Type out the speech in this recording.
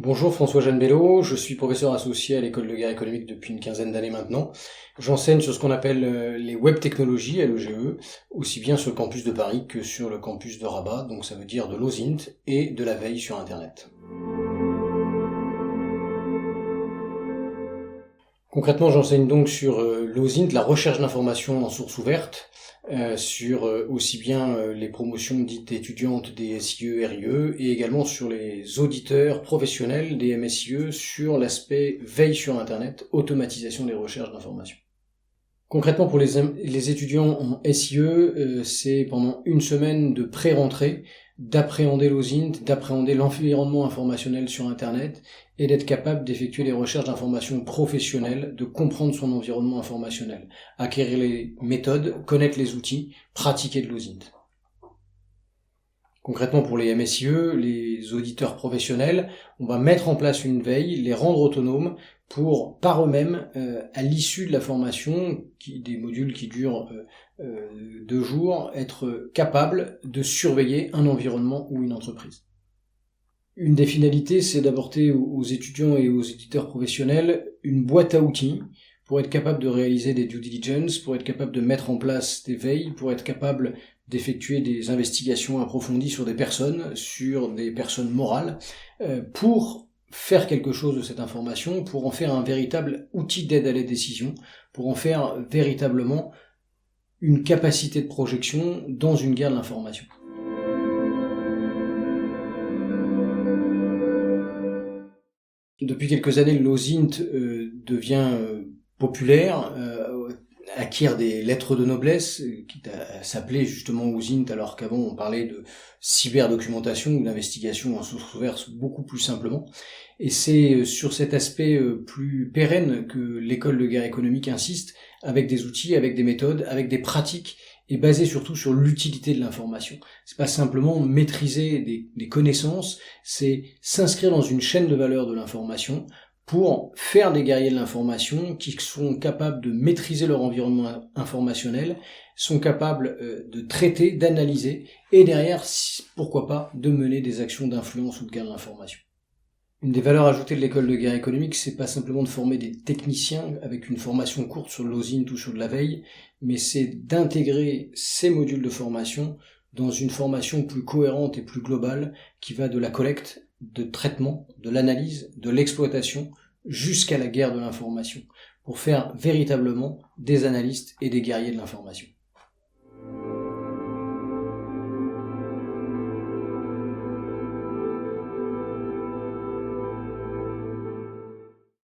Bonjour François-Jeanne Bello, je suis professeur associé à l'école de guerre économique depuis une quinzaine d'années maintenant. J'enseigne sur ce qu'on appelle les web technologies à l'EGE, aussi bien sur le campus de Paris que sur le campus de Rabat, donc ça veut dire de l'OSINT et de la veille sur Internet. Concrètement, j'enseigne donc sur l'OSINT, la recherche d'informations en source ouverte, sur aussi bien les promotions dites étudiantes des SIE, RIE, et également sur les auditeurs professionnels des MSIE sur l'aspect veille sur Internet, automatisation des recherches d'informations. Concrètement, pour les étudiants en SIE, c'est pendant une semaine de pré-rentrée, d'appréhender l'OSINT, d'appréhender l'environnement informationnel sur Internet et d'être capable d'effectuer des recherches d'informations professionnelles, de comprendre son environnement informationnel, acquérir les méthodes, connaître les outils, pratiquer de l'OSINT. Concrètement, pour les MSIE, les auditeurs professionnels, on va mettre en place une veille, les rendre autonomes pour, par eux-mêmes, à l'issue de la formation, des modules qui durent 2 jours, être capables de surveiller un environnement ou une entreprise. Une des finalités, c'est d'apporter aux étudiants et aux éditeurs professionnels une boîte à outils pour être capable de réaliser des due diligence, pour être capable de mettre en place des veilles, pour être capable d'effectuer des investigations approfondies sur des personnes morales, pour faire quelque chose de cette information, pour en faire un véritable outil d'aide à la décision, pour en faire véritablement une capacité de projection dans une guerre de l'information. Depuis quelques années, l'OSINT devient populaire, acquiert des lettres de noblesse, quitte à s'appeler justement OSINT, alors qu'avant on parlait de cyberdocumentation ou d'investigation en source ouverte beaucoup plus simplement. Et c'est sur cet aspect plus pérenne que l'école de guerre économique insiste, avec des outils, avec des méthodes, avec des pratiques, et basé surtout sur l'utilité de l'information. C'est pas simplement maîtriser des connaissances, c'est s'inscrire dans une chaîne de valeur de l'information pour faire des guerriers de l'information qui sont capables de maîtriser leur environnement informationnel, sont capables de traiter, d'analyser, et derrière, pourquoi pas, de mener des actions d'influence ou de guerre de l'information. Une des valeurs ajoutées de l'école de guerre économique, c'est pas simplement de former des techniciens avec une formation courte sur l'OSINT ou sur de la veille, mais c'est d'intégrer ces modules de formation dans une formation plus cohérente et plus globale qui va de la collecte, de traitement, de l'analyse, de l'exploitation, jusqu'à la guerre de l'information, pour faire véritablement des analystes et des guerriers de l'information.